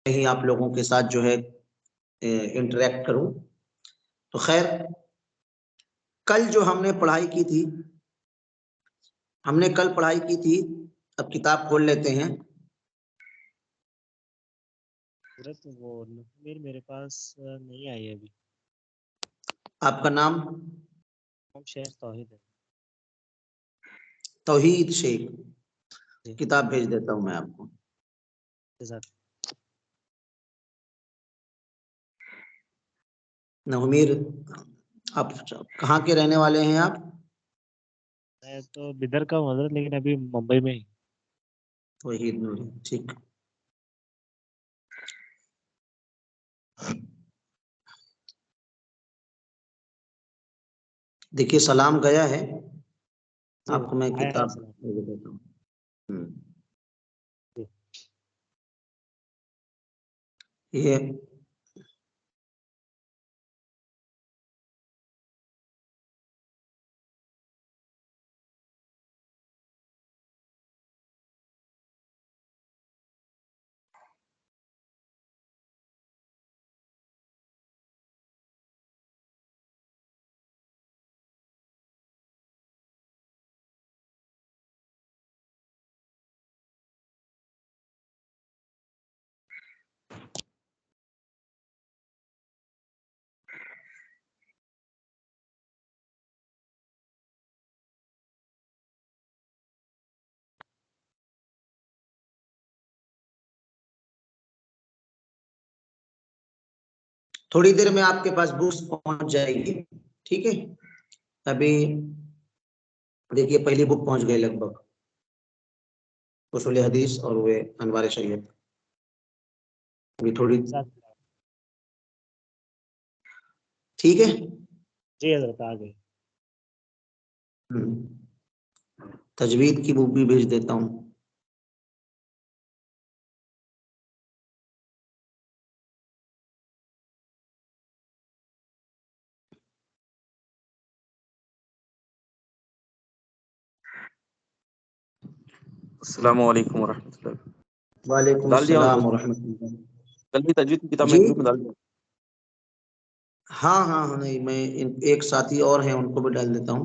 ही आप लोगों के साथ जो है इंटरेक्ट करूं। तो खैर, कल जो हमने पढ़ाई की थी, अब किताब खोल लेते हैं। वो मेरे पास नहीं आई अभी। आपका नाम? शेख तौहीद है। तौहीद शेख। किताब भेज देता हूं मैं आपको। नवमीर, आप कहाँ के रहने वाले हैं आप? मैं तो बिदर का हूँ हजरत, लेकिन अभी मुंबई में ही। तौहीद नूरी, ठीक। देखिए सलाम गया है, आपको मैं किताब भेज देता हूँ। ये थोड़ी देर में आपके पास बुक्स पहुंच जाएगी, ठीक है। अभी देखिए पहली बुक पहुंच गई लगभग, उसूल हदीस और वे अनवार शरीयत। अभी थोड़ी, ठीक है जी हजरत, आ गए। तजवीद की बुक भी भेज देता हूँ। अस्सलामु अलैकुम वरहमतुल्लाह। वालेकुम डाल दिया अस्सलाम वरहमतुल्लाह। कल भी तजवीद की किताब जी, में ग्रुप में डाल दिया। हाँ हाँ हाँ, नहीं मैं एक साथी और हैं उनको भी डाल देता हूँ।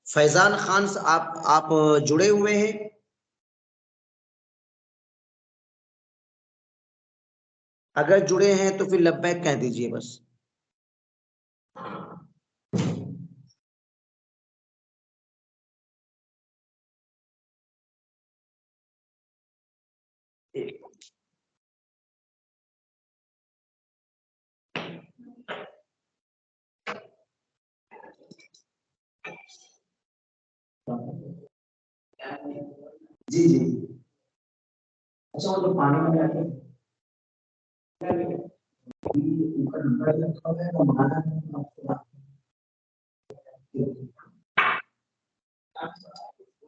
फैजान खान से आप जुड़े हुए हैं? अगर जुड़े हैं तो फिर लब्बैक कह दीजिए बस। जी जी, अच्छा वो तो पानी में जाके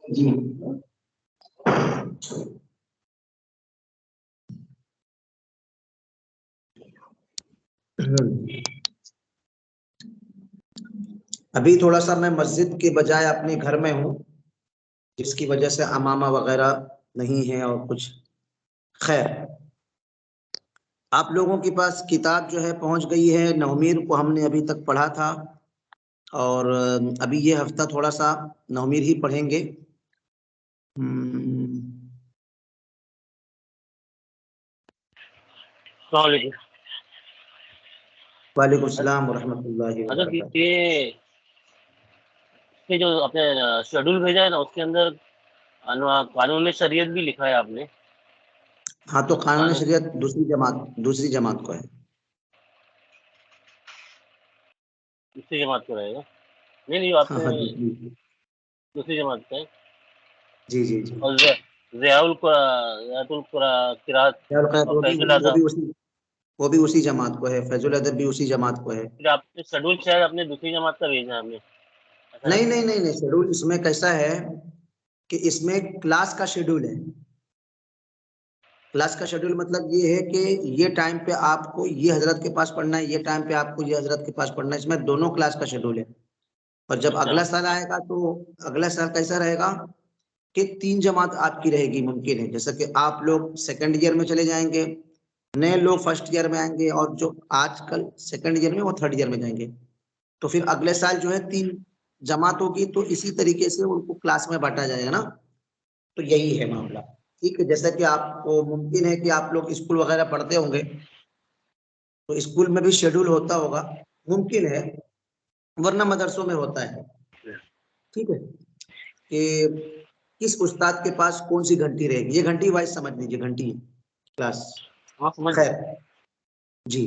जी। अभी थोड़ा सा मैं मस्जिद के बजाय अपने घर में हूँ, जिसकी वजह से अमामा वगैरह नहीं है और कुछ। खैर, आप लोगों के पास किताब जो है पहुंच गई है। नवमीर को हमने अभी तक पढ़ा था और अभी ये हफ्ता थोड़ा सा नवमीर ही पढ़ेंगे। वालेकुम सलाम वरहमतुल्लाहि वबरकातुहू। ये जो आपने शेड्यूल भेजा है ना, उसके अंदर कानून शरीयत भी लिखा है आपने। हाँ, तो कानून शरीयत दूसरी जमात को है। दूसरी जमात को रहेगा? नहीं जो आपने हाँ, दूसरी जमात का है। जी जी जी। और ज़ियाउल क़िरात और फैजुल अदब, वो भी उसी जमात को है। फैजुल अदब भी उसी जमात को है। फिर आपने शेड्यूल शायद अपने दूसरी जमात का भेजा है हमें। नहीं नहीं नहीं नहीं, शेड्यूल इसमें कैसा है कि इसमें क्लास का शेड्यूल है। क्लास का शेड्यूल मतलब ये है कि ये टाइम पे आपको ये हजरत के पास पढ़ना है, ये टाइम पे आपको ये हजरत के पास पढ़ना है। इसमें दोनों क्लास का शेड्यूल है। और जब अगला साल आएगा तो अगला साल कैसा रहेगा कि 3 जमात आपकी रहेगी, मुमकिन है। जैसा कि आप लोग सेकंड ईयर में चले जाएंगे, नए लोग फर्स्ट ईयर में आएंगे, और जो आजकल सेकंड ईयर में वो थर्ड ईयर में जाएंगे। तो फिर अगले साल जो है 3 जमात होगी, तो इसी तरीके से उनको क्लास में बांटा जाएगा ना। तो यही है मामला, ठीक है। जैसा कि आपको मुमकिन है कि आप लोग स्कूल वगैरह पढ़ते होंगे, तो स्कूल में भी शेड्यूल होता होगा, मुमकिन है, वरना मदरसों में होता है, ठीक है, कि किस उस्ताद के पास कौन सी घंटी रहेगी। ये घंटी वाइज समझ लीजिए, घंटी क्लास। खैर जी,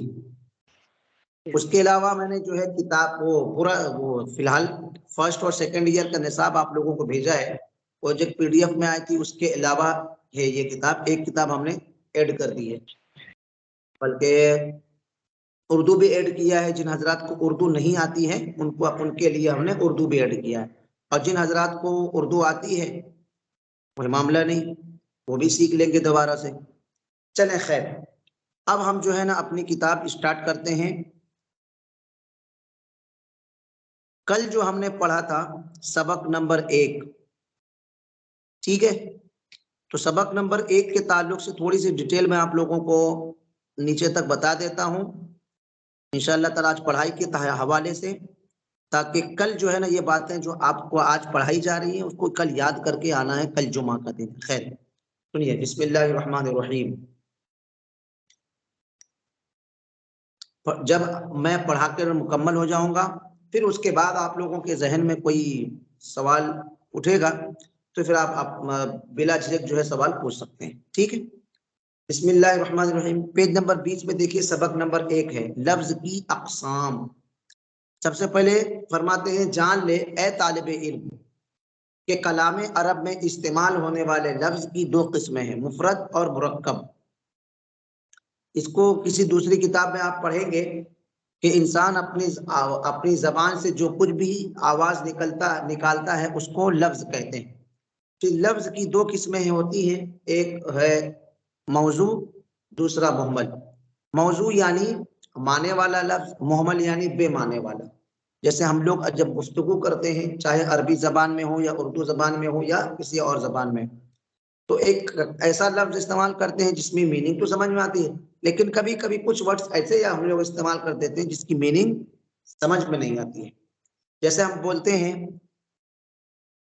उसके अलावा मैंने जो है किताब वो पूरा वो फिलहाल फर्स्ट और सेकंड ईयर का निसाब आप लोगों को भेजा है, वो जो पीडीएफ में आई थी उसके अलावा है ये किताब। एक किताब हमने ऐड कर दी है, बल्कि उर्दू भी ऐड किया है। जिन हजरात को उर्दू नहीं आती है उनको, उनके लिए हमने उर्दू भी ऐड किया है, और जिन हजरात को उर्दू आती है कोई मामला नहीं, वो भी सीख लेंगे दोबारा से। चलें खैर, अब हम जो है ना अपनी किताब स्टार्ट करते हैं। कल जो हमने पढ़ा था सबक नंबर 1, ठीक है। तो सबक नंबर 1 के ताल्लुक से थोड़ी सी डिटेल में आप लोगों को नीचे तक बता देता हूं इंशाअल्लाह ताला, आज पढ़ाई के हवाले से, ताकि कल जो है ना ये बातें जो आपको आज पढ़ाई जा रही है उसको कल याद करके आना है, कल जुमा का दिन। खैर सुनिए, बिस्मिल्लाहिर्रहमानिर्रहीम। जब मैं पढ़ा कर मुकम्मल हो जाऊंगा, फिर उसके बाद आप लोगों के जहन में कोई सवाल उठेगा तो फिर आप बिला झिझक जो है सवाल पूछ सकते हैं, ठीक है। बिस्मिल्लाहिर्रहमानिर्रहीम, पेज नंबर 20 में देखिए, सबक नंबर 1 है लफ्ज की अक़साम। सबसे पहले फरमाते हैं, जान ले ए तालिब इल्म के कलाम अरब में इस्तेमाल होने वाले लफ्ज की 2 किस्में हैं, मुफरद और मुरक्कब। इसको किसी दूसरी किताब में आप पढ़ेंगे कि इंसान अपनी जबान से जो कुछ भी आवाज निकालता है उसको लफ्ज कहते हैं। तो लफ्ज की 2 किस्में होती हैं, एक है मौजू, दूसरा मुहम्मल। मौजू यानी माने वाला लफ्ज, मुहम्मल यानी बेमाने वाला। जैसे हम लोग जब गुफ्तगू करते हैं, चाहे अरबी जबान में हो या उर्दू जबान में हो या किसी और जबान में, तो एक ऐसा लफ्ज इस्तेमाल करते हैं जिसमें मीनिंग तो समझ में आती है, लेकिन कभी कभी कुछ वर्ड्स ऐसे या हम लोग इस्तेमाल कर देते हैं जिसकी मीनिंग समझ में नहीं आती है। जैसे हम बोलते हैं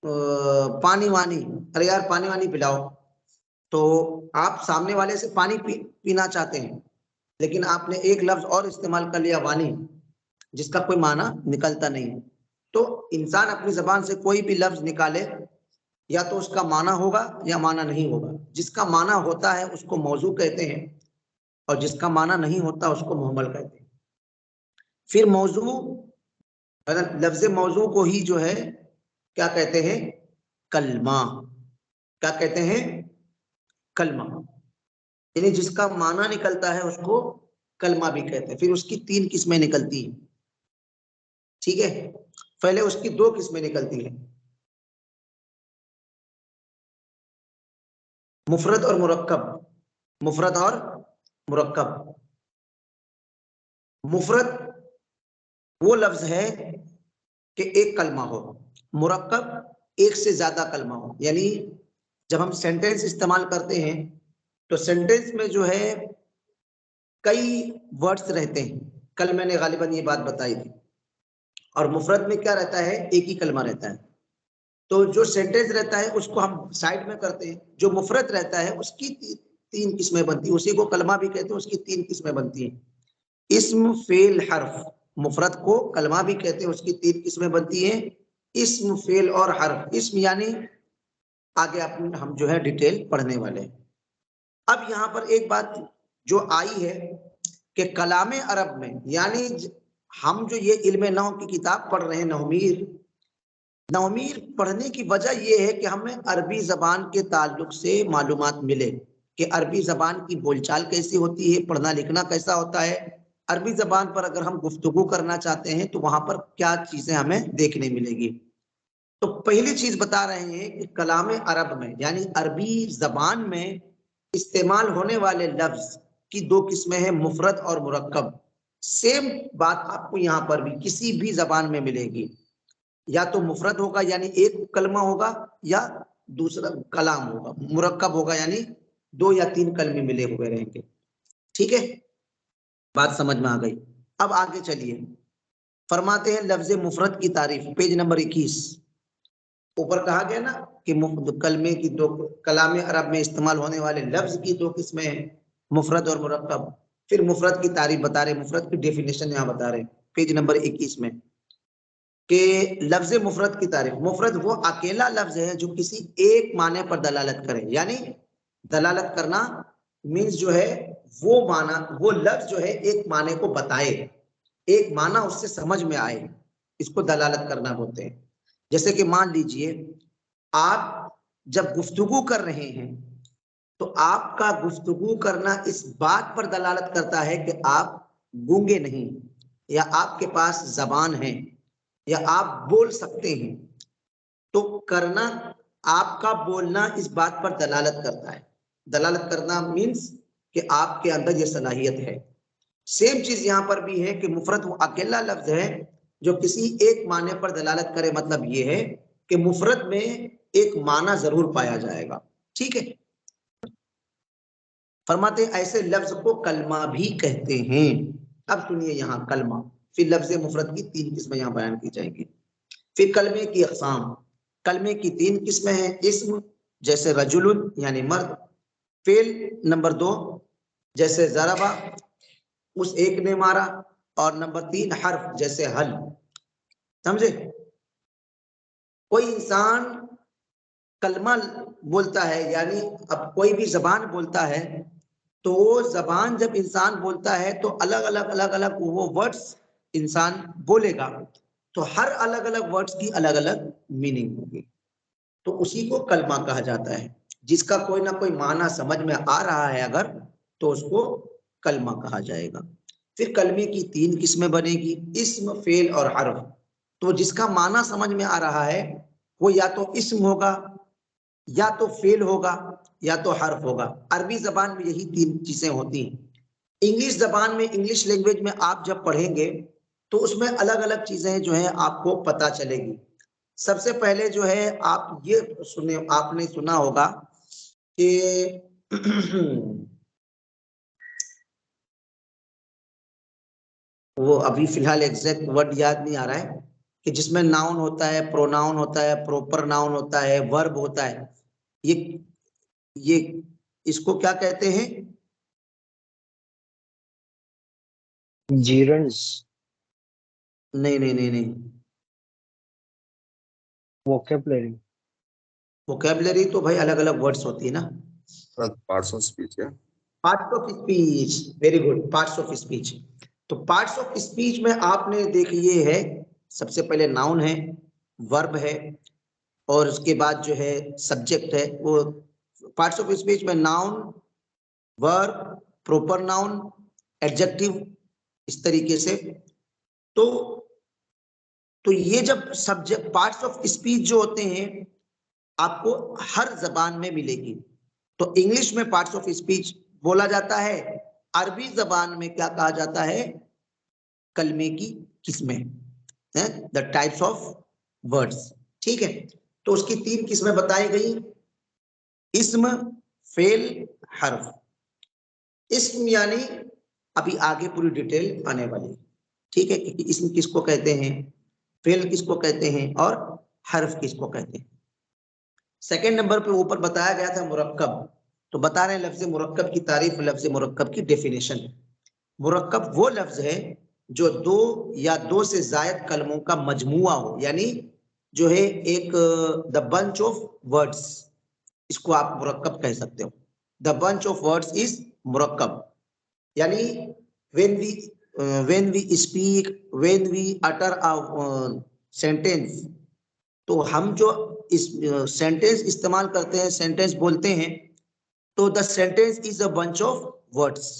पानी वानी, अरे यार पानी वानी पिलाओ, तो आप सामने वाले से पानी पीना चाहते हैं, लेकिन आपने एक लफ्ज और इस्तेमाल कर लिया वानी, जिसका कोई माना निकलता नहीं है। तो इंसान अपनी जबान से कोई भी लफ्ज निकाले, या तो उसका माना होगा या माना नहीं होगा। जिसका माना होता है उसको मौजू कहते हैं, और जिसका माना नहीं होता उसको मुहम्मल कहते हैं। फिर मौजू, लफ्ज मौजू को ही जो है क्या कहते हैं, कलमा। क्या कहते हैं, कलमा। यानी जिसका माना निकलता है उसको कलमा भी कहते हैं। फिर उसकी 3 किस्में निकलती हैं, ठीक है। पहले उसकी 2 किस्में निकलती हैं, मुफरद और मुरक्कब। मुफरद और मुरक्कब। मुफरद वो लफ्ज है कि एक कलमा हो, मुरक्कब एक से ज्यादा कलमा हो। यानी जब हम सेंटेंस इस्तेमाल करते हैं तो सेंटेंस में जो है कई वर्ड्स रहते हैं, कल मैंने गालिबन ये बात बताई थी। और मुफरद में क्या रहता है, एक ही कलमा रहता है। तो जो सेंटेंस रहता है उसको हम साइड में करते हैं, जो मुफरद रहता है उसकी 3 किस्में बनती है, उसी को कलमा भी कहते हैं, उसकी 3 किस्में बनती हैं। इस्म, फेल, हर्फ। मुफरद को कलमा भी कहते हैं, उसकी 3 किस्में बनती हैं, इस्म, फेल और हर्फ। इस्म यानी आगे हम जो है डिटेल पढ़ने वाले हैं। अब यहाँ पर एक बात जो आई है कि कलामे अरब में, यानी हम जो ये इल्म नहव की किताब पढ़ रहे हैं, नवमीर पढ़ने की वजह यह है कि हमें अरबी जबान के ताल्लुक से मालूमात मिले कि अरबी जबान की बोलचाल कैसी होती है, पढ़ना लिखना कैसा होता है। अरबी जबान पर अगर हम गुफ्तगू करना चाहते हैं तो वहां पर क्या चीजें हमें देखने मिलेगी। तो पहली चीज बता रहे हैं कि कलाम अरब में, यानी अरबी जबान में इस्तेमाल होने वाले लफ्ज की 2 किस्में हैं, मुफरद और मुरक्कब। सेम बात आपको यहाँ पर भी किसी भी जबान में मिलेगी। या तो मुफरद होगा यानी एक कलमा होगा, या दूसरा कलाम होगा, मुरक्कब होगा यानी 2 या 3 कलमे मिले हुए रहेंगे। ठीक है, बात समझ में आ गई। अब आगे चलिए, फरमाते हैं लफ्ज मुफरद की तारीफ, पेज नंबर 21। ऊपर कहा गया ना कि कलमे की दो, कलाम अरब में इस्तेमाल होने वाले लफ्ज की 2 किस्में हैं, मुफरद और मुरक्कब। फिर मुफरद की तारीफ बता रहे, मुफरद की डेफिनेशन यहाँ बता रहे, पेज नंबर 21 में, कि लफ्ज मुफरद की तारीफ, मुफरद वो अकेला लफ्ज है जो किसी एक माने पर दलालत करे, यानी दलालत करना मीन्स जो है वो माना, वो लफ्ज जो है एक माने को बताए, एक माना उससे समझ में आए, इसको दलालत करना बोलते हैं। जैसे कि मान लीजिए आप जब गुफ्तगू कर रहे हैं तो आपका गुफ्तगू करना इस बात पर दलालत करता है कि आप गूंगे नहीं, या आपके पास जबान है, या आप बोल सकते हैं। तो करना, आपका बोलना इस बात पर दलालत करता है। दलालत करना मीन्स कि आपके अंदर यह सलाहियत है। सेम चीज यहां पर भी है कि मुफरद वो अकेला लफ्ज है जो किसी एक माने पर दलालत करे, मतलब ये है कि मुफरद में एक माना जरूर पाया जाएगा। ठीक है, फरमाते हैं ऐसे लफ्ज को कलमा भी कहते हैं। अब सुनिए यहाँ कलमा, फिर लफ्ज मुफरद की 3 किस्में यहाँ बयान की जाएंगी। फिर कलमे की अक़साम, कलमे की 3 किस्में हैं। इस्म जैसे रजुलुन यानी मर्द, फेल नंबर 2 जैसे ज़रबा उस एक ने मारा, और नंबर 3 हर्फ जैसे हल। समझे, कोई इंसान कलमा बोलता है, यानी अब कोई भी जबान बोलता है, तो वो जबान जब इंसान बोलता है तो अलग अलग वो वर्ड्स इंसान बोलेगा, तो हर अलग अलग वर्ड्स की अलग अलग मीनिंग होगी, तो उसी को कलमा कहा जाता है। जिसका कोई ना कोई माना समझ में आ रहा है अगर, तो उसको कलमा कहा जाएगा। फिर कलमे की 3 किस्में बनेगी, इस्म, फेल और हर्फ। तो जिसका माना समझ में आ रहा है वो या तो इस्म होगा, या तो फेल होगा, या तो हर्फ होगा। अरबी जबान में यही 3 चीजें होती हैं। इंग्लिश जबान में, इंग्लिश लैंग्वेज में आप जब पढ़ेंगे तो उसमें अलग अलग चीजें जो है आपको पता चलेगी। सबसे पहले जो है आप ये सुने, आपने सुना होगा कि वो अभी फिलहाल एग्जैक्ट वर्ड याद नहीं आ रहा है, कि जिसमें नाउन होता है, प्रोनाउन होता है, प्रॉपर नाउन होता है, वर्ब होता है। ये इसको क्या कहते हैं? जीरंड्स, नहीं नहीं नहीं नहीं, वोकैबुलरी। वोकैबुलरी तो भाई अलग अलग वर्ड्स होती है ना। पार्ट्स ऑफ स्पीच है। Parts of speech, very good, parts of speech. तो पार्ट्स ऑफ स्पीच में आपने देखिए है, सबसे पहले नाउन है, वर्ब है, और उसके बाद जो है सब्जेक्ट है। वो पार्ट्स ऑफ स्पीच में noun, verb, proper noun, adjective, इस तरीके से। तो ये जब सब्जेक्ट पार्ट्स ऑफ स्पीच जो होते हैं आपको हर जबान में मिलेगी। तो इंग्लिश में पार्ट्स ऑफ स्पीच बोला जाता है, अरबी जबान में क्या कहा जाता है? कलमे की किस्में, द टाइप्स ऑफ वर्ड्स। ठीक है, तो उसकी 3 किस्में बताई गई, इस्म, फेल, हर्फ। इस्म यानी अभी आगे पूरी डिटेल आने वाली, ठीक है, कि इस्म किसको कहते हैं, फेल किसको कहते हैं, और हर्फ किसको कहते हैं। सेकंड नंबर पे ऊपर बताया गया था मुरक्कब, तो बता रहे हैं लफ्ज मुरक्कब की तारीफ, लफ्ज मुरक्कब की डेफिनेशन। मुरक्कब वो लफ्ज है जो 2 या 2 से जायद कलमों का मजमुआ हो, यानी जो है एक द बंच ऑफ वर्ड्स, इसको आप मुरक्कब कह सकते हो। The bunch of words is मुरक्कब, यानी when we speak, when we utter a sentence, तो हम जो इस सेंटेंस इस्तेमाल करते हैं, सेंटेंस बोलते हैं, तो the sentence is a bunch of words.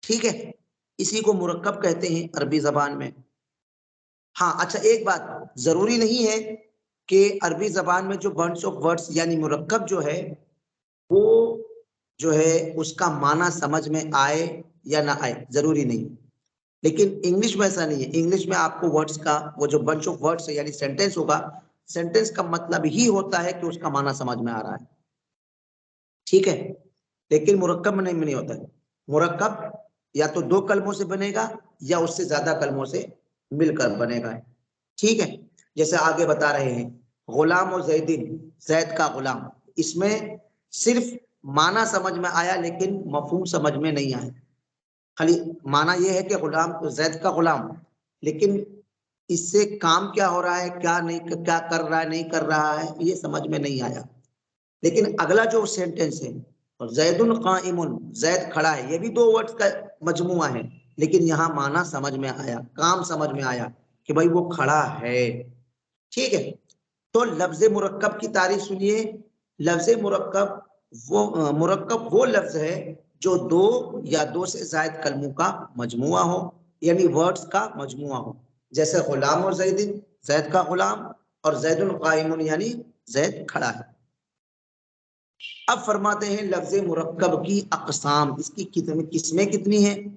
ठीक है, इसी को मुरक्कब कहते हैं अरबी जबान में। हाँ अच्छा, एक बात जरूरी नहीं है कि अरबी जबान में जो बंच ऑफ वर्ड्स यानी मुरक्कब जो है वो जो है उसका माना समझ में आए या ना आए, जरूरी नहीं। लेकिन इंग्लिश में ऐसा नहीं है। इंग्लिश में आपको वर्ड्स का वो जो बंच ऑफ वर्ड्स है यानी सेंटेंस होगा, सेंटेंस का मतलब ही होता है कि उसका माना समझ में आ रहा है, ठीक है। लेकिन मुरक्कब में नहीं होता है। मुरक्कब या तो 2 कलमों से बनेगा या उससे ज्यादा कलमों से मिलकर बनेगा, ठीक है। जैसे आगे बता रहे हैं गुलाम और जैदिन, जैद का गुलाम, इसमें सिर्फ माना समझ में आया लेकिन मफहूम समझ में नहीं आया। खाली माना यह है कि गुलाम जैद का गुलाम, लेकिन इससे काम क्या हो रहा है, क्या नहीं, क्या कर रहा है, नहीं कर रहा है, ये समझ में नहीं आया। लेकिन अगला जो सेंटेंस है जैदुन काइमुन, जैद खड़ा है, ये भी 2 वर्ड्स का मजमुआ है, लेकिन यहाँ माना समझ में आया, काम समझ में आया कि भाई वो खड़ा है, ठीक है। तो लफ्ज मुरक्कब की तारीफ सुनिए। लफ्ज मुरक्कब वो लफ्ज है जो 2 या 2 से ज्यादा कलमों का मजमुआ हो, यानी वर्ड्स का मजमुआ हो। जैसे गुलाम और जैदिन, जैद का गुलाम, और जैदुन काइमुन यानी जैद खड़ा है। अब फरमाते हैं लफ्ज मुरक्कब की अक़साम, इसकी किस्में कितनी है।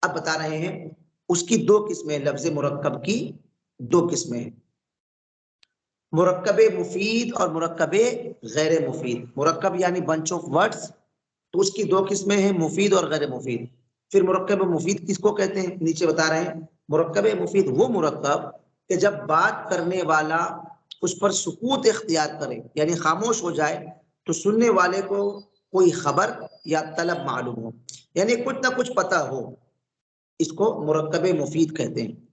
अब बता रहे हैं उसकी 2 किस्में, लफ्ज मुरक्कब की 2 किस्में हैं, मुरक्कब मुफीद और मुरक्कब गैर मुफीद। मुरक्कब यानी बंच ऑफ वर्ड्स, तो उसकी 2 किस्में हैं, मुफीद और गैर मुफीद। फिर मुरक्कब मुफीद किसको कहते हैं, नीचे बता रहे हैं। मुरक्कब मुफीद वो मुरक्कब कि जब बात करने वाला उस पर सुकूत इख्तियार करे, यानी खामोश हो जाए, तो सुनने वाले को कोई खबर या तलब मालूम हो, यानी कुछ ना कुछ पता हो, इसको मुरक्कब मुफीद कहते हैं,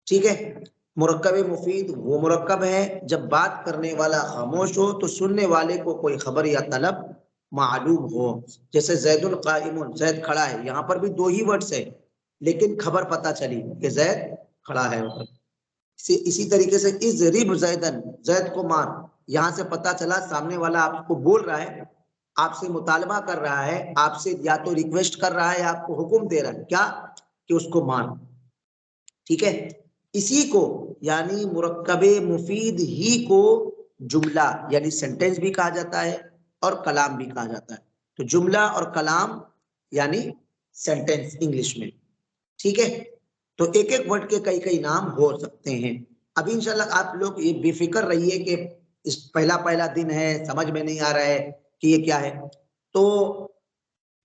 ठीक है। मुरक्कब मुफीद वो मुरक्कब है जब बात करने वाला खामोश हो तो सुनने वाले को कोई खबर या तलब मालूम हो। जैसे जैदुन काइमुन, जैद खड़ा है, यहाँ पर भी 2 ही वर्ड्स है लेकिन खबर पता चली कि जैद खड़ा है। इसी तरीके से इज़रिब जैदन, जैद को मार, यहाँ से पता चला सामने वाला आपको बोल रहा है, आपसे मुतालबा कर रहा है, आपसे या तो रिक्वेस्ट कर रहा है या आपको हुक्म दे रहा है क्या, कि उसको मार, ठीक है। इसी को यानी मुरक्कब मुफीद ही को जुमला यानी सेंटेंस भी कहा जाता है और कलाम भी कहा जाता है। तो जुमला और कलाम यानी सेंटेंस इंग्लिश में, ठीक है। तो एक एक वर्ड के कई कई नाम हो सकते हैं। अभी इंशाल्लाह आप लोग ये बेफिक्र रहिए कि इस पहला दिन है, समझ में नहीं आ रहा है कि ये क्या है, तो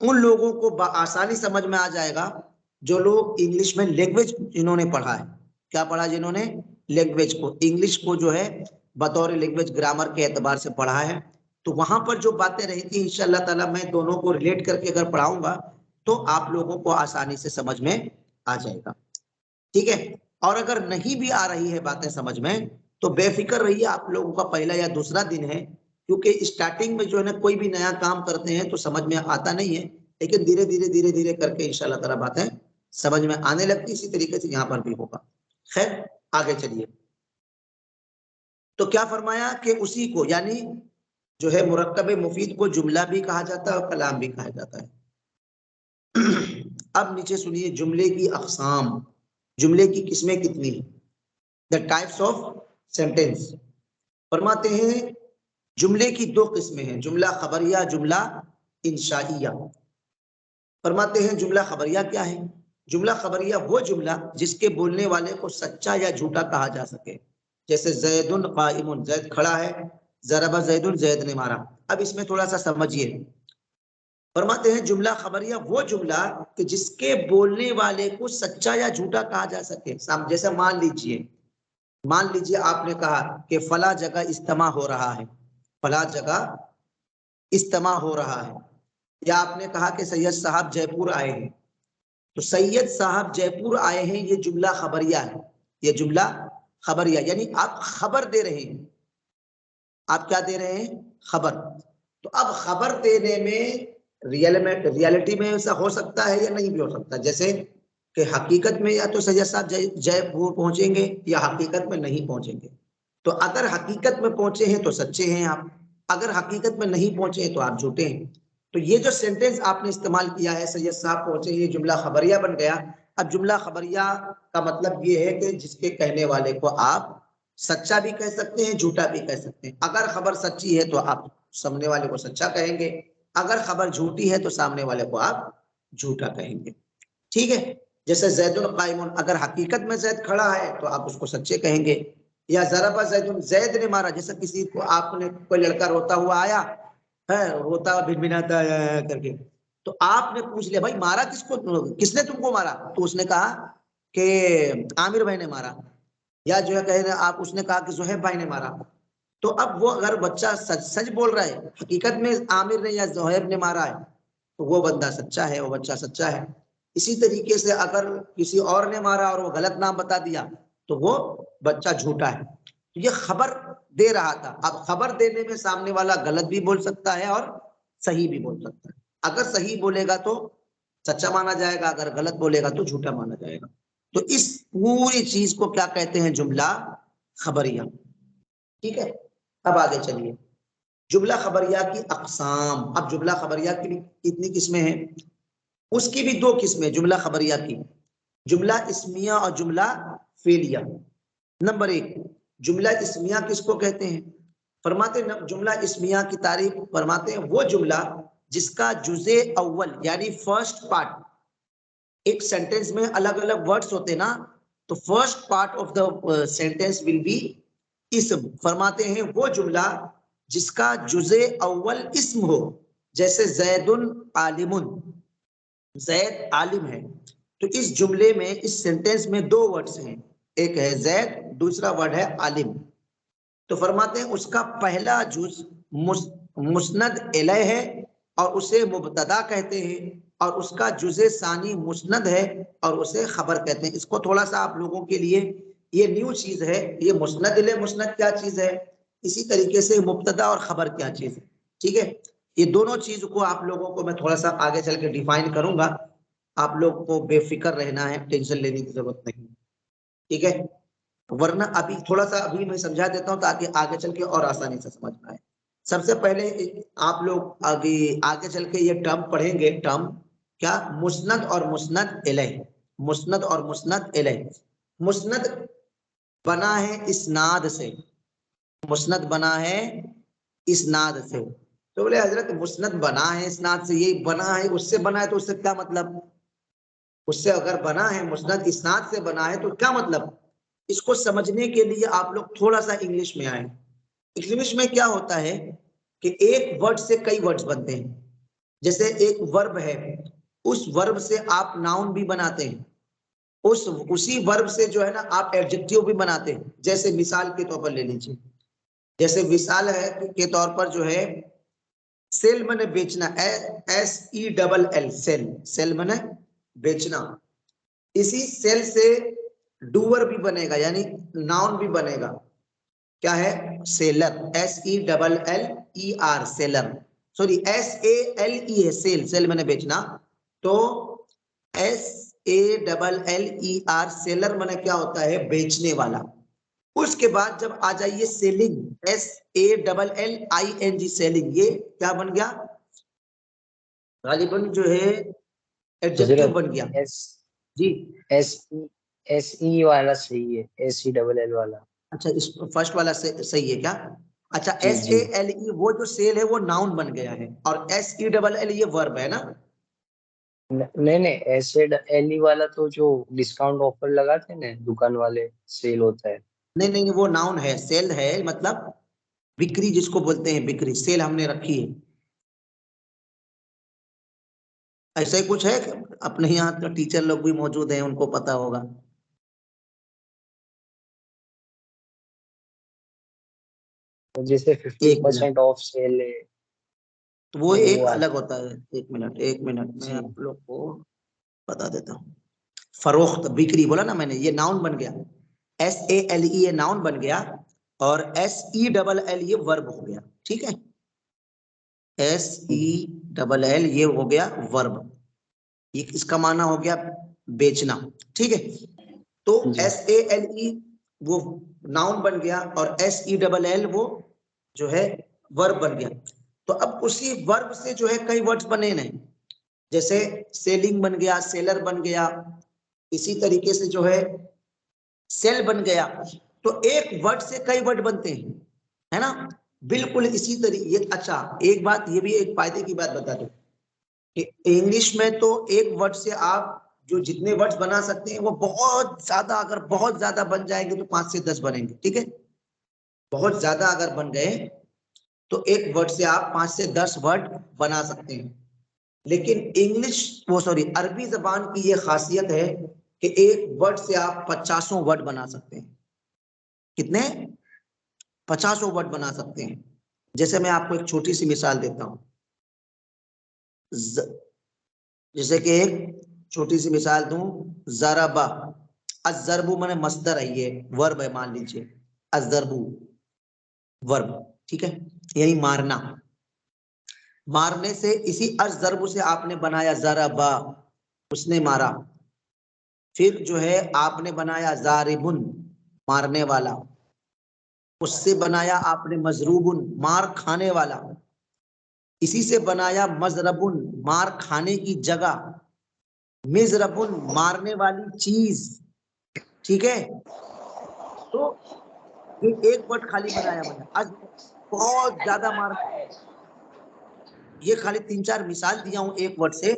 उन लोगों को आसानी समझ में आ जाएगा जो लोग इंग्लिश में लैंग्वेज जिन्होंने पढ़ा है। क्या पढ़ा जिन्होंने, लैंग्वेज को, इंग्लिश को जो है बतौर लैंग्वेज ग्रामर के एतबार से पढ़ा है। तो वहां पर जो बातें रही थी इंशाल्लाह ताला मैं दोनों को रिलेट करके अगर पढ़ाऊंगा तो आप लोगों को आसानी से समझ में आ जाएगा, ठीक है। और अगर नहीं भी आ रही है बातें समझ में तो बेफिक्र रहिए, आप लोगों का पहला या दूसरा दिन है, क्योंकि स्टार्टिंग में जो है ना कोई भी नया काम करते हैं तो समझ में आता नहीं है, लेकिन धीरे धीरे करके इंशाल्लाह ताला बातें समझ में आने लगती। इसी तरीके से यहाँ पर भी होगा। खैर आगे चलिए। तो क्या फरमाया कि उसी को यानी जो है मुरक्कब मुफीद को जुमला भी कहा जाता है और कलाम भी कहा जाता है। अब नीचे सुनिए जुमले की अक़साम, जुमले की किस्में कितनी है, द टाइप्स ऑफ सेंटेंस। फरमाते हैं जुमले की 2 किस्में हैं, जुमला खबरिया, जुमला इंशाइया। फरमाते हैं जुमला खबरिया क्या है। जुमला खबरिया वो जुमला जिसके बोलने वाले को सच्चा या झूठा कहा जा सके। जैसे जैदुन काइमुन, जैद खड़ा है, ज़रबा जैदुन, जैद ने मारा। अब इसमें थोड़ा सा समझिए। फरमाते हैं जुमला खबरिया वो जुमला कि जिसके बोलने वाले को सच्चा या झूठा कहा जा सके। जैसे मान लीजिए आपने कहा कि फला जगह इज्तिमा हो रहा है, फला जगह इज्तिमा हो रहा है, या आपने कहा कि सैयद साहब जयपुर आए हैं, तो सैयद साहब जयपुर आए हैं ये जुमला खबरिया है, ये जुमला खबरिया यानी आप खबर दे रहे हैं। आप क्या दे रहे हैं, खबर। तो अब खबर देने में रियलिटी में ऐसा हो सकता है या नहीं भी हो सकता। जैसे कि हकीकत में या तो सैयद साहब जयपुर पहुंचेंगे या हकीकत में नहीं पहुंचेंगे। तो अगर हकीकत में पहुंचे हैं तो सच्चे हैं आप, अगर हकीकत में नहीं पहुंचे हैं तो आप झूठे हैं। तो ये जो सेंटेंस आपने इस्तेमाल किया है सैयद साहब पहुंचे, ये जुमला खबरिया बन गया। अब जुमला खबरिया का मतलब ये है कि जिसके कहने वाले को आप सच्चा भी कह सकते हैं, झूठा भी कह सकते हैं। अगर खबर सच्ची है तो आप सामने वाले को सच्चा कहेंगे, अगर खबर झूठी है तो सामने वाले को आप झूठा कहेंगे, ठीक है। जैसे जैदुन कायमुन, अगर हकीकत में जैद खड़ा है तो आप उसको सच्चे कहेंगे। या ज़रबा जैदुन, जैद ने मारा, जैसे किसी को आपने, कोई लड़का रोता हुआ आया है, रोता हुआ भिनभिनाता है करके, तो आपने पूछ लिया भाई मारा किसको, किसने तुमको मारा, तो उसने कहा कि आमिर भाई ने मारा, या जो है कहे आप, उसने कहा कि जोहेब भाई ने मारा। तो अब वो अगर बच्चा सच सच बोल रहा है, हकीकत में आमिर ने या जोहेब ने मारा है, तो वो बंदा सच्चा है, वो बच्चा सच्चा है। इसी तरीके से अगर किसी और ने मारा और वो गलत नाम बता दिया तो वो बच्चा झूठा है। तो ये खबर दे रहा था। अब खबर देने में सामने वाला गलत भी बोल सकता है और सही भी बोल सकता है। अगर सही बोलेगा तो सच्चा माना जाएगा, अगर गलत बोलेगा तो झूठा माना जाएगा। तो इस पूरी चीज को क्या कहते हैं, जुमला खबरिया। ठीक है, अब आगे चलिए, जुमला खबरिया की अकसाम। अब जुमला खबरिया की भी कितनी किस्में हैं, उसकी भी दो किस्में जुमला खबरिया की, जुमला इस्मिया और जुमला फेलिया। नंबर एक, जुमला इस्मिया किसको कहते हैं? फरमाते जुमला इस्मिया की तारीफ फरमाते हैं वो जुमला जिसका जुज़े अव्वल यानी फर्स्ट पार्ट, एक सेंटेंस में अलग अलग वर्ड्स होते ना, तो first part of the sentence will be इस्म। फरमाते हैं वो जुमला जिसका जुज़े अव्वल इस्म हो, जैसे जैदुन आलिमुन, जैद आलिम है। तो इस जुमले में, इस सेंटेंस में दो वर्ड्स हैं, एक है जैद, दूसरा वर्ड है आलिम। तो फरमाते हैं उसका पहला जुज मुस्नद इलैह है और उसे मुब्तदा कहते हैं, और उसका जुज़े सानी मुस्नद है और उसे खबर कहते हैं। इसको थोड़ा सा आप लोगों के लिए ये न्यू चीज है, ये मुस्नद इलैह, मुस्नद क्या चीज है, इसी तरीके से मुब्तदा और खबर क्या चीज है। ठीक है, ये दोनों चीज को आप लोगों को मैं थोड़ा सा आगे चल के डिफाइन करूंगा। आप लोग को बेफिक्र रहना है, टेंशन लेने की जरूरत नहीं। ठीक है, वरना अभी थोड़ा सा अभी मैं समझा देता हूं ताकि आगे चल के और आसानी से समझ में आए। सबसे पहले आप लोग आगे चल के ये टर्म पढ़ेंगे, टर्म क्या, मुस्नद और मुस्नद इलैह। मुस्नद और मुस्नद इलैह, मुस्नद बना है इसनाद से, मुस्नद बना है इसनाद से। तो बोले हजरत मुस्नद बना है इसनाद से, ये बना है उससे बना है, तो उससे क्या मतलब, उससे अगर बना है मुस्नद इसनाद से बना है तो क्या मतलब? इसको समझने के लिए आप लोग थोड़ा सा इंग्लिश में आए। इंग्लिश में क्या होता है कि एक वर्ड से कई वर्ड्स बनते हैं। जैसे एक वर्ब है, उस वर्ब से आप नाउन भी बनाते हैं, उसी वर्ब से जो है ना आप एडजेक्टिव भी बनाते हैं। जैसे मिसाल के तौर पर ले लीजिए, जैसे मिसाल है के तौर पर जो है सेल मने बेचना, SELL सेल, सेल मने बेचना। इसी सेल से डूअर भी बनेगा, यानी नाउन भी बनेगा, क्या है, seller, SELLER, seller, sorry SALE है सेल, सेल मैंने बेचना, तो SALLER सेलर मैंने क्या होता है, बेचने वाला। उसके बाद जब आ जाइए सेलिंग, SALLING सेलिंग, ये क्या बन गया, गालिबन जो है एडजेक्टिव बन गया। जी, SE वाला सही है, SELL वाला। अच्छा, इस फर्स्ट वाला से सही है क्या? अच्छा, जी। SALE वो जो सेल है वो नाउन बन गया है, और SELL ये वर्ब है ना। नहीं, SELE वाला तो जो डिस्काउंट ऑफर लगाते हैं ना दुकान वाले, सेल होता है। नहीं, वो नाउन है, सेल है मतलब बिक्री जिसको बोलते हैं, बिक्री, सेल हमने रखी है, ऐसा ही कुछ है। अपने यहाँ तो टीचर लोग भी मौजूद हैं, उनको पता होगा। तो जैसे 50% ऑफ सेल है, तो वो तो एक वो अलग होता है। एक मिनट मैं जी। आप लोग को बता देता हूँ। फरोख्त, बिक्री बोला ना मैंने, ये नाउन बन गया, SALE ये नाउन बन गया, और SELL ये वर्ब हो गया। ठीक है, SELL ये हो गया वर्ब, ये इसका माना हो गया बेचना। ठीक है, तो जी। SALE वो नाउन बन गया और SELL वो जो है वर्ब बन गया। तो अब उसी वर्ब से जो है कई वर्ड्स बने हैं, जैसे सेलिंग बन गया, सेलर बन गया, इसी तरीके से जो है सेल बन गया। तो एक वर्ड से कई वर्ड बनते हैं, है ना, बिल्कुल इसी तरीके। अच्छा, एक बात ये भी, एक फायदे की बात बता दूं कि इंग्लिश में तो एक वर्ड से आप जो जितने वर्ड्स बना सकते हैं वो बहुत ज्यादा, अगर बहुत ज्यादा बन जाएंगे तो 5 से 10 बनेंगे, ठीक है। बहुत ज्यादा अगर बन गए तो एक वर्ड से आप 5 से 10 वर्ड बना सकते हैं। लेकिन अरबी जबान की ये खासियत है कि एक वर्ड से आप 50 वर्ड बना सकते हैं। कितने? 50 वर्ड बना सकते हैं। जैसे मैं आपको एक छोटी सी मिसाल देता हूं, जैसे कि एक छोटी सी मिसाल दूं, ज़रबा, अज़रबू माने मस्दर है, ये वर्ब है, मान लीजिए अज़रबू वर्ब, ठीक है, यही मारना। मारने से इसी अज़रबू से आपने बनाया ज़रबा, उसने मारा। फिर जो है आपने बनाया ज़ारिबुन, मारने वाला। उससे बनाया आपने मजरूबुन, मार खाने वाला। इसी से बनाया मजरबुन, मार खाने की जगह। मिजरबुन, मारने वाली चीज, ठीक है। तो ये एक वर्ड खाली बनाया मैंने, आज बहुत ज्यादा मार, ये खाली 3-4 मिसाल दिया हूं एक वर्ड से,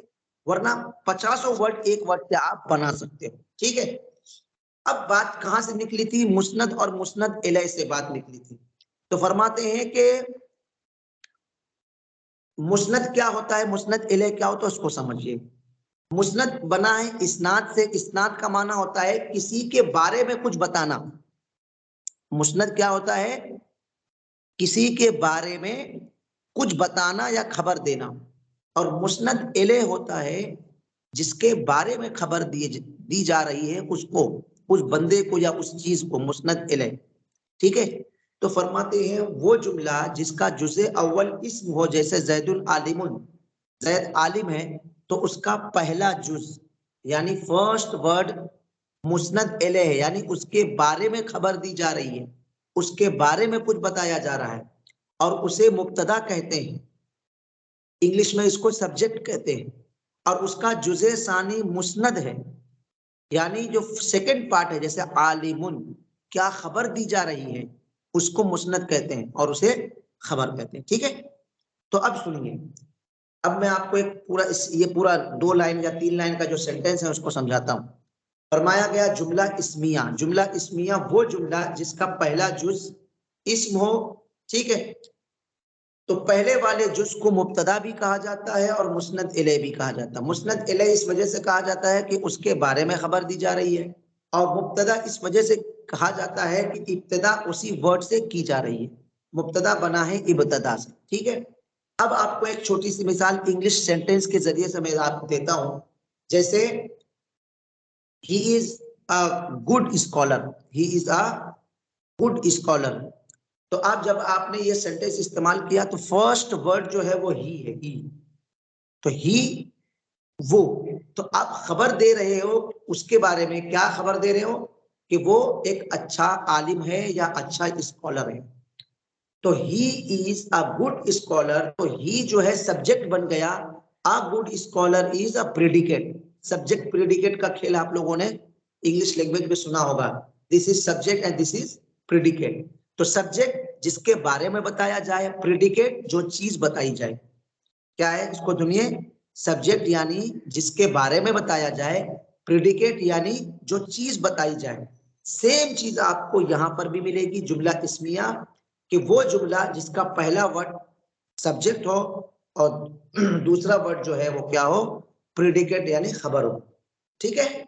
वरना 50 वर्ड एक वर्ड से आप बना सकते हो, ठीक है। अब बात कहां से निकली थी? मुस्नद और मुस्नद इलैह से बात निकली थी। तो फरमाते हैं कि मुस्नद क्या होता है, मुस्नद इलैह क्या होता है, उसको समझिए। मुस्नद बना है इस्नाद से। इस्नाद का माना होता है किसी के बारे में कुछ बताना। मुस्नद क्या होता है? किसी के बारे में कुछ बताना या खबर देना। और मुस्नद इलैह होता है जिसके बारे में खबर दी जा रही है उसको, उस बंदे को या उस चीज को, मुस्नद इलैह, ठीक है। तो फरमाते हैं वो जुमला जिसका जुज़े अव्वल इस्म हो, जैसे जैदुल आलिमुन, जैद आलिम है, तो उसका पहला जुज यानी फर्स्ट वर्ड मुस्नद इलैह है, यानी उसके बारे में खबर दी जा रही है, उसके बारे में कुछ बताया जा रहा है, और उसे मुब्तदा कहते हैं। इंग्लिश में इसको सब्जेक्ट कहते हैं। और उसका जुज़े सानी मुस्नद है, यानी जो सेकंड पार्ट है, जैसे आलिमुन, क्या खबर दी जा रही है, उसको मुस्नद कहते हैं और उसे खबर कहते हैं, ठीक है। तो अब सुनिए, अब मैं आपको एक पूरा ये पूरा 2 लाइन या 3 लाइन का जो सेंटेंस है उसको समझाता हूं। फरमाया गया जुमला इस्मिया। जुमला इस्मिया वो जुमला जिसका पहला जुज इस्म हो, ठीक है। तो पहले वाले जुज को मुब्तदा भी कहा जाता है और मुस्नद इलैह भी कहा जाता है। मुस्नद इलैह इस वजह से कहा जाता है कि उसके बारे में खबर दी जा रही है, और मुब्तदा इस वजह से कहा जाता है कि इब्तदा उसी वर्ड से की जा रही है। मुब्तदा बना है इब्तदा से, ठीक है। अब आपको एक छोटी सी मिसाल इंग्लिश सेंटेंस के जरिए से मैं आपको देता हूं। जैसे he is a good scholar, he is a good scholar. तो आप जब आपने ये सेंटेंस इस्तेमाल किया तो फर्स्ट वर्ड जो है वो ही है, ही। तो ही वो, तो आप खबर दे रहे हो उसके बारे में। क्या खबर दे रहे हो? कि वो एक अच्छा आलिम है या अच्छा स्कॉलर है। तो he is a good scholar, तो ही जो है सब्जेक्ट बन गया। A good scholar is a predicate. Subject predicate का खेल आप लोगों ने इंग्लिश लैंग्वेज में सुना होगा। This is subject and this is predicate. तो सब्जेक्ट जिसके बारे में बताया जाए, प्रेडिकेट जो चीज बताई जाए। क्या है इसको सुनिए, सब्जेक्ट यानी जिसके बारे में बताया जाए, प्रेडिकेट यानी जो चीज बताई जाए। सेम चीज आपको यहां पर भी मिलेगी जुमला इस्मिया, कि वो जुमला जिसका पहला वर्ड सब्जेक्ट हो और दूसरा वर्ड जो है वो क्या हो, प्रेडिकेट यानी खबर हो, ठीक है।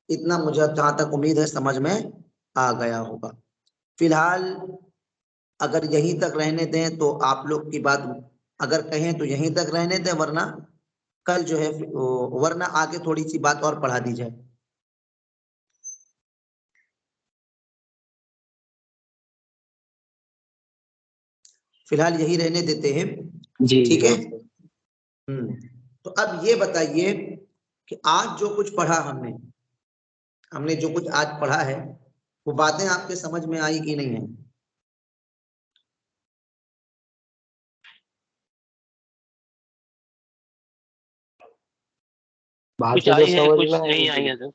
इतना मुझे जहां तक उम्मीद है समझ में आ गया होगा। फिलहाल अगर यहीं तक रहने दें तो आप लोग की बात, अगर कहें तो यहीं तक रहने दें, वरना कल जो है, वरना आगे थोड़ी सी बात और पढ़ा दी जाए। फिलहाल यही रहने देते हैं, जी ठीक है। ओके। तो अब ये बताइए कि आज जो कुछ पढ़ा हमने जो कुछ आज पढ़ा है, वो बातें आपके समझ में आई कि नहीं है? कुछ बातें तो आई है समझ कुछ में नहीं आई आएंगी, है तो। एक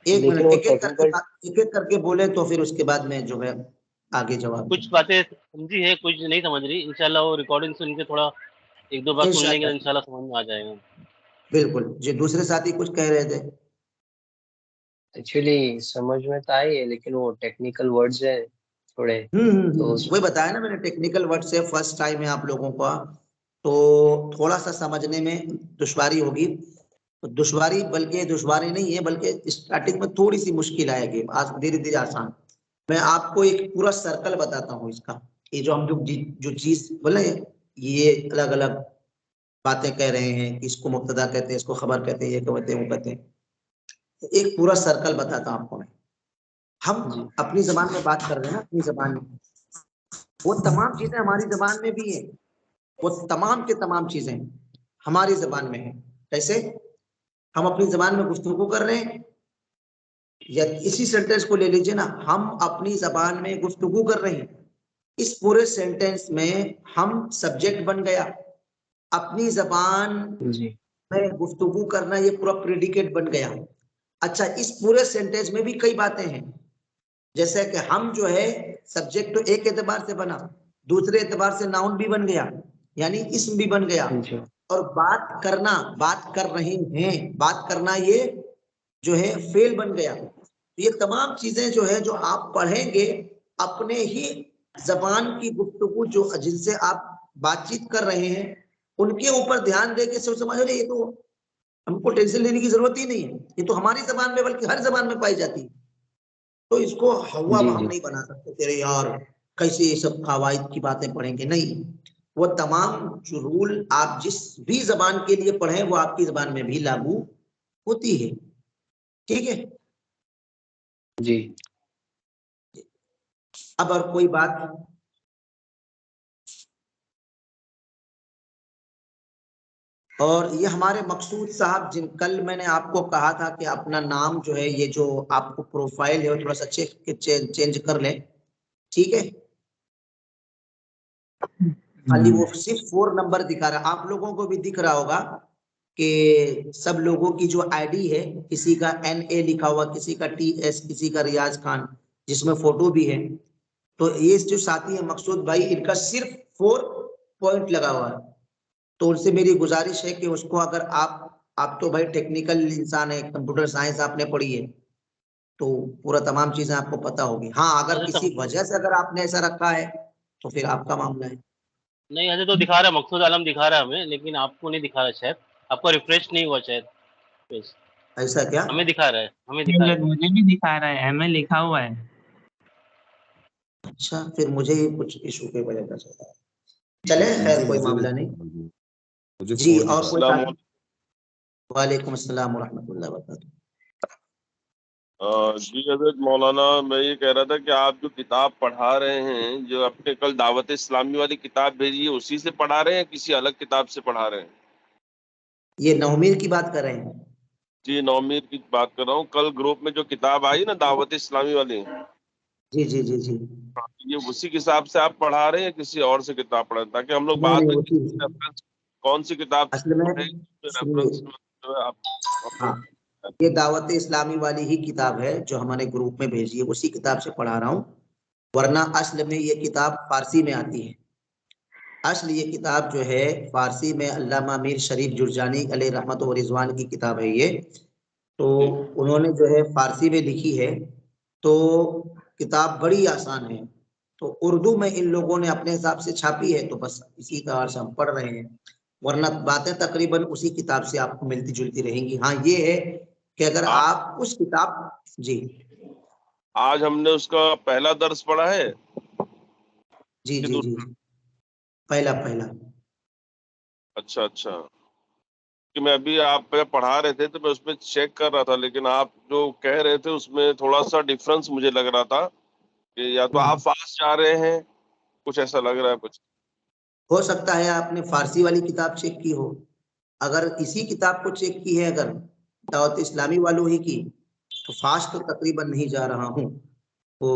लेकिन मिनट, वो एक टेक्निकल एक करके बोले तो फिर उसके बाद में जो है आगे जवाब कुछ बातें समझी है, कुछ नहीं समझ रही। इंशाल्लाह वो रिकॉर्डिंग सुन के थोड़ा 1-2 बार सुन लेंगे इंशाल्लाह। तो इंशाल्लाह समझ में आ जाएगा। बिल्कुल जी, दूसरे साथी कुछ कह रहे थे। एक्चुअली समझ में तो आई है, लेकिन वो टेक्निकल वर्ड्स है थोड़े, तो वही बताया ना मैंने, टेक्निकल वर्ड से फर्स्ट टाइम है आप लोगों का, तो थोड़ा सा समझने में दुश्वारी होगी। तो दुश्वारी बल्कि दुश्वारी नहीं है, बल्कि स्टार्टिंग में थोड़ी सी मुश्किल आएगी, आज धीरे धीरे आसान। मैं आपको एक पूरा सर्कल बताता हूँ इसका। ये जो हम जो चीज बोले, ये अलग अलग बातें कह रहे हैं कि इसको मुब्तदा कहते हैं, इसको खबर कहते हैं, ये कहते हैं, वो कहते हैं। तो एक पूरा सर्कल बताता हूँ आपको मैं। हम अपनी जबान में बात कर रहे हैं ना, अपनी जबान में वो तमाम चीजें हमारी जबान में भी है, वो तमाम के तमाम चीजें हमारी जबान में है। कैसे? हम अपनी जबान में गुफ्तगू कर रहे हैं, या इसी सेंटेंस को ले लीजिए ना, हम अपनी जबान में गुफ्तगू कर रहे हैं, इस पूरे सेंटेंस में हम सब्जेक्ट बन गया। अपनी जबान में गुफ्तगू करना, ये पूरा प्रेडिकेट बन गया। अच्छा, इस पूरे सेंटेंस में भी कई बातें हैं, जैसे कि हम जो है सब्जेक्ट तो एक एतबार से बना, दूसरे एतबार से नाउन भी बन गया, यानी इसम भी बन गया। और बात करना, बात कर रहे हैं, बात करना ये जो है फेल बन गया। ये तमाम चीजें जो है, जो आप पढ़ेंगे अपने ही जबान की गुफ्तगू जो जिनसे आप बातचीत कर रहे हैं, उनके ऊपर ध्यान दे के सोच समझ रहे, ये तो हमको टेंशन लेने की जरूरत ही नहीं है, ये तो हमारी जबान में बल्कि हर जबान में पाई जाती है। तो इसको हवा हम नहीं बना सकते तेरे यार, कैसे ये सब कवायद की बातें पढ़ेंगे, नहीं। वो तमाम जो रूल आप जिस भी जबान के लिए पढ़े, वो आपकी जबान में भी लागू होती है। ठीक है जी। अब और कोई बात? और ये हमारे मकसूद साहब, जिन कल मैंने आपको कहा था कि अपना नाम जो है, ये जो आपको प्रोफाइल है, वो थोड़ा सा चेंज कर लें, ठीक है? खाली वो सिर्फ 4 नंबर दिखा रहा है, आप लोगों को भी दिख रहा होगा कि सब लोगों की जो आईडी है, किसी का NA लिखा हुआ, किसी का TS, किसी का रियाज खान, जिसमें फोटो भी है। तो ये जो साथी है मकसूद भाई, इनका सिर्फ 4 पॉइंट लगा हुआ है। तो उनसे मेरी गुजारिश है कि उसको, अगर आप तो भाई टेक्निकल इंसान है, कंप्यूटर साइंस आपने पढ़ी है, तो पूरा तमाम चीजें आपको पता होगी। हाँ, अगर किसी वजह से अगर आपने ऐसा रखा है तो फिर आपका मामला है। नहीं, ऐसे तो दिखा रहा है, मकसूद आलम दिखा रहा है हमें, लेकिन आपको नहीं दिखा रहा शायद, आपका रिफ्रेश नहीं हुआ शायद पेज। ऐसा क्या? हमें दिखा रहा है, हमें दिखा रहा है। मुझे भी दिखा रहा है, MA लिखा हुआ है। अच्छा, फिर मुझे ही कुछ इशू की वजह से चलता है। चले, खैर कोई मामला नहीं। मुझे जी, 4 और कोई दिखा साथी? वालेकुम अस्सलाम व रहमतुल्लाहि व बरकातुहू। जी हजरत मौलाना, मैं ये कह रहा था कि आप जो किताब पढ़ा रहे हैं, जो आपने कल दावत इस्लामी वाली किताब भेजी है, उसी से पढ़ा रहे हैं, किसी अलग किताब से पढ़ा रहे हैं? ये नवमीर की बात कर रहे हैं? जी, नौमीर की बात कर रहा हूँ। कल ग्रुप में जो किताब आई ना दावत इस्लामी वाली, जी जी जी जी। ये उसी किताब से आप पढ़ा रहे हैं, किसी और से किताब पढ़ा रहे हैं, ताकि हम लोग नहीं बाद नहीं, में होती रेफरेंस कौन सी किताब असल में, पढ़े, रेफरेंस सुनिए, जो है आप हाँ, लोग। ये दावत इस्लामी वाली ही किताब है जो हमारे ग्रुप में भेजी है, उसी किताब से पढ़ा रहा हूँ। वरना असल में ये किताब फारसी में आती है। असल ये किताब जो है फारसी में अल्लामा मीर शरीफ जुरजानी अलैहि रहमत व रिजवान की किताब है ये। तो उन्होंने जो है फारसी में लिखी है, तो किताब बड़ी आसान है। तो उर्दू में इन लोगों ने अपने हिसाब से छापी है, तो बस इसी तरह से हम पढ़ रहे हैं। वरना बातें तकरीबन उसी किताब से आपको मिलती जुलती रहेंगी। हाँ, ये है कि अगर आप उस किताब, जी आज हमने उसका पहला दर्स पढ़ा है जी कि जी जी, पहला पहला। अच्छा अच्छा, कि मैं अभी आप पढ़ा रहे थे तो मैं उसमें चेक कर रहा था, लेकिन आप जो कह रहे थे उसमें थोड़ा सा डिफरेंस मुझे लग रहा था कि या तो आप फास्ट जा रहे हैं, कुछ ऐसा लग रहा है कुछ। हो सकता है आपने फारसी वाली किताब चेक की हो। अगर इसी किताब को चेक की है, अगर दावत इस्लामी वालों ही की, तो फास्ट तो तकरीबन नहीं जा रहा हूँ। तो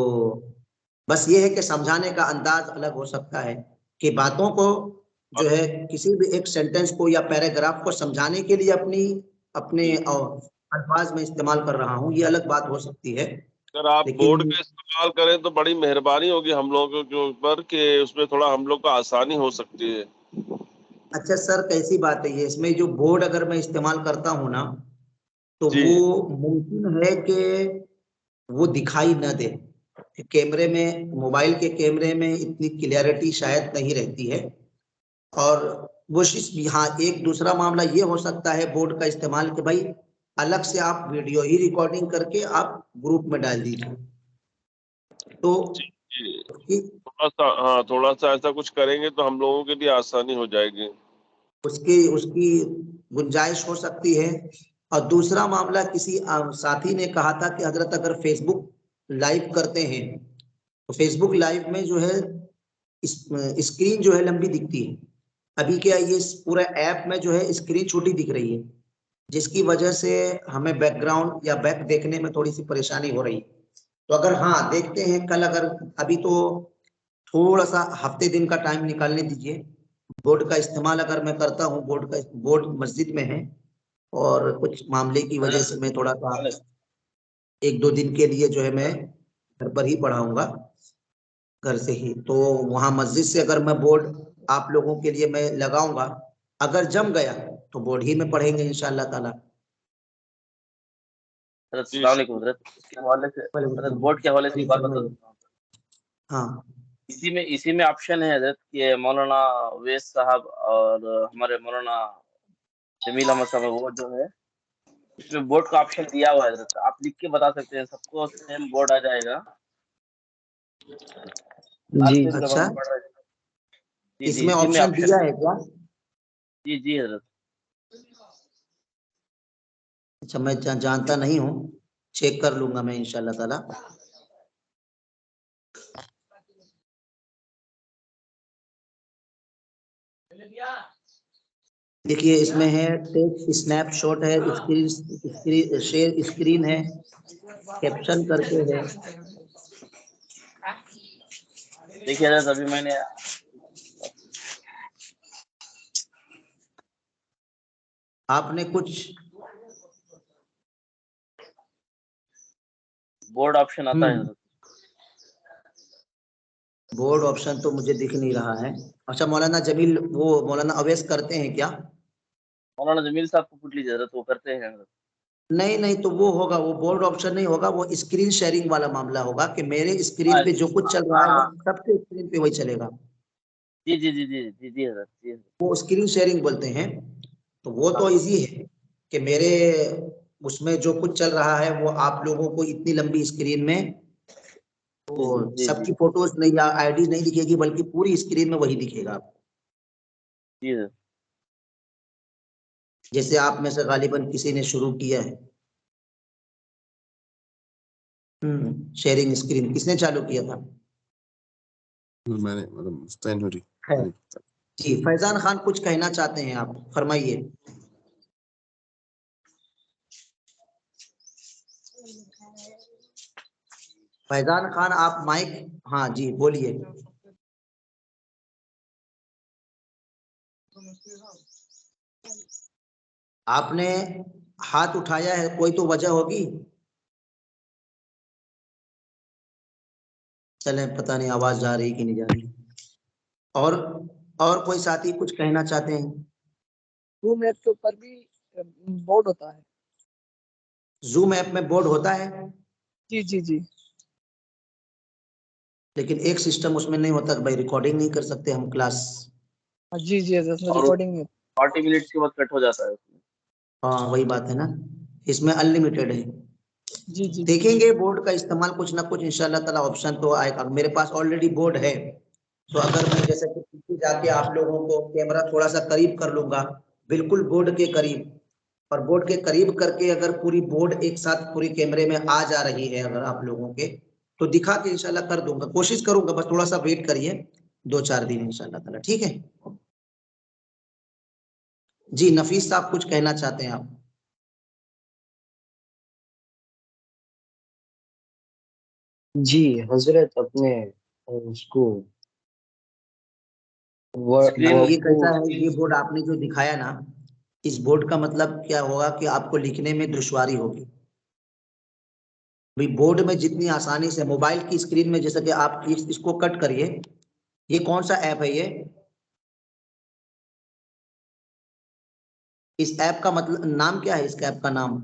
बस ये है कि समझाने का अंदाज अलग हो सकता है, कि बातों को जो है किसी भी एक सेंटेंस को या पैराग्राफ को समझाने के लिए अपने अल्फाज में इस्तेमाल कर रहा हूँ, ये अलग बात हो सकती है। अगर आप बोर्ड लेकिन का इस्तेमाल करें तो बड़ी मेहरबानी होगी हम लोगों के ऊपर, कि उसमें थोड़ा हम लोग को आसानी हो सकती है। अच्छा सर, कैसी बात है ये, इसमें जो बोर्ड अगर मैं इस्तेमाल करता हूँ ना, तो जी। वो मुमकिन है कि वो दिखाई न दे। कैमरे में, मोबाइल के कैमरे में इतनी क्लियरिटी शायद नहीं रहती है। और वो हाँ, एक दूसरा मामला ये हो सकता है बोर्ड का इस्तेमाल कि भाई अलग से आप वीडियो ही रिकॉर्डिंग करके आप ग्रुप में डाल दीजिए, तो जी, उसकी थोड़ा सा ऐसा कुछ करेंगे तो हम लोगों के लिए आसानी हो जाएगी। उसकी उसकी गुंजाइश हो सकती है। और दूसरा मामला, किसी साथी ने कहा था कि हजरत अगर फेसबुक लाइव करते हैं तो फेसबुक लाइव में जो है स्क्रीन जो है लंबी दिखती है। अभी क्या ये पूरा ऐप में जो है स्क्रीन छोटी दिख रही है, जिसकी वजह से हमें बैकग्राउंड या बैक देखने में थोड़ी सी परेशानी हो रही है। तो अगर हाँ देखते हैं कल, अगर अभी तो थोड़ा सा हफ्ते दिन का टाइम निकालने दीजिए। बोर्ड का इस्तेमाल अगर मैं करता हूँ, बोर्ड मस्जिद में है और कुछ मामले की वजह से मैं थोड़ा सा 1-2 दिन के लिए जो है मैं घर पर ही पढ़ाऊंगा, घर से ही। तो वहां मस्जिद से अगर मैं बोर्ड आप लोगों के लिए मैं लगाऊंगा, अगर जम गया तो बोर्ड ही में पढ़ेंगे इंशाअल्लाह ताला। अस्सलाम वालेकुम हज़रत। इसके हवाले से हज़रत बोर्ड के हवाले से एक बात बता सकता हूँ। हाँ, इसी में ऑप्शन है हज़रत कि मौलाना अवैस साहब और हमारे मौलाना जमील अहमद साहब, वो जो है इसमें बोर्ड का ऑप्शन दिया हुआ है हज़रत। आप लिख के बता सकते हैं, सबको सेम बोर्ड आ जाएगा। जी आज अच्छा, हम पढ़ रहे थे। जी, इसमें इसी में ऑप्शन ऑप्शन दिया है। है क्या? जी, जी हज़रत। अच्छा, मैं जानता नहीं हूँ, चेक कर लूंगा मैं इंशाल्लाह ताला। देखिए इसमें है टेक्स्ट स्नैपशॉट है, शेयर स्क्रीन है, कैप्शन करके है। देखिए हज़रत, अभी मैंने आपने कुछ बोर्ड ऑप्शन आता है हज़रत। बोर्ड ऑप्शन तो मुझे दिख नहीं रहा है। अच्छा, मौलाना जमील, वो मौलाना अवैस करते हैं क्या? मौलाना जमील साहब को पूछ लीजिए हज़रत, वो करते हैं हज़रत। नहीं नहीं, तो वो होगा, वो बोर्ड ऑप्शन नहीं होगा, वो स्क्रीन शेयरिंग वाला मामला होगा कि मेरे स्क्रीन पे जो कुछ चल रहा है वो हाँ, सबके स्क्रीन पे वही चलेगा। जी, जी, जी, जी, जी, जी हज़रत, जी हज़रत। वो स्क्रीन शेयरिंग बोलते हैं। तो वो तो इजी है कि मेरे उसमें जो कुछ चल रहा है वो आप लोगों को इतनी लंबी स्क्रीन में, तो जी, जी, जी, सबकी जी, फोटोज नहीं या आईडी नहीं दिखेगी, बल्कि पूरी स्क्रीन में वही दिखेगा आपको। जी हज़रत। जैसे आप में से गालिबन किसी ने शुरू किया है शेयरिंग स्क्रीन, किसने चालू किया था? मैंने, मतलब मुस्तैन हो रही। खैर, जी फैजान खान कुछ कहना चाहते हैं, आप फरमाइए। फैजान खान आप माइक, हाँ जी बोलिए। आपने हाथ उठाया है, कोई तो वजह होगी। चले, पता नहीं आवाज जा रही कि नहीं जा रही। और और कोई साथी कुछ कहना चाहते हैं? जूम ऐप के ऊपर भी बोर्ड होता है। जूम ऐप में बोर्ड होता है, जी जी जी। लेकिन एक सिस्टम उसमें नहीं होता कि भाई रिकॉर्डिंग नहीं कर सकते हम क्लास। जी जी, इसमें और रिकॉर्डिंग में 40 मिनट्स के बाद कट हो जाता है उसमें। हाँ वही बात है ना, इसमें अनलिमिटेड है। जी जी जी। देखेंगे बोर्ड का इस्तेमाल, कुछ ना कुछ इंशाल्लाह ताला ऑप्शन तो आएगा। मेरे पास ऑलरेडी बोर्ड है, तो अगर मैं जैसे कि पीछे जाके आप लोगों को कैमरा थोड़ा सा करीब कर लूंगा, बिल्कुल बोर्ड के करीब, और बोर्ड के करीब करके अगर पूरी बोर्ड एक साथ पूरी कैमरे में आ जा रही है अगर आप लोगों के, तो दिखा के इंशाल्लाह कर दूंगा, कोशिश करूंगा। बस थोड़ा सा वेट करिए, 2-4 दिन इंशाल्लाह ताला, ठीक है। जी नफीस साहब कुछ कहना चाहते हैं आप? जी हजरत, अपने उसको नहीं, स्क्रीन ये वो कैसा है, ये बोर्ड आपने जो दिखाया ना, इस बोर्ड का मतलब क्या होगा कि आपको लिखने में दुश्वारी होगी। भाई बोर्ड में जितनी आसानी से, मोबाइल की स्क्रीन में, जैसे कि आप इसको कट करिए, ये कौन सा ऐप है ये? इस ऐप का मतलब नाम क्या है, इस ऐप का नाम?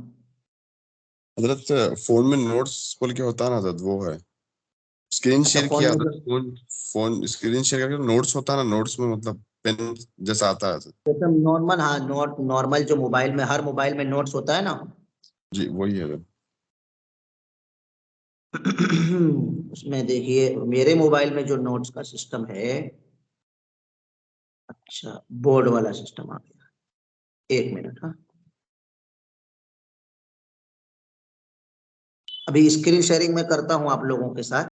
हजरत फोन में नोट्स बोल के होता है ना हजरत, वो है। स्क्रीन अच्छा, शेयर फोन किया में था, जो फोन स्क्रीन शेयर करके नोट्स होता है ना, नोट्स में मतलब पेन जैसा आता है हजरत। जैसे नॉर्मल, हाँ नॉर्मल जो मोबाइल में, हर मोबाइल में नोट्स होता है ना। जी वही है हजरत। उसमें देखिए मेरे मोबाइल में जो नोट्स का सिस्टम है, अच्छा बोर्ड वाला सिस्टम आ गया। एक मिनट, हाँ अभी स्क्रीन शेयरिंग में करता हूँ आप लोगों के साथ।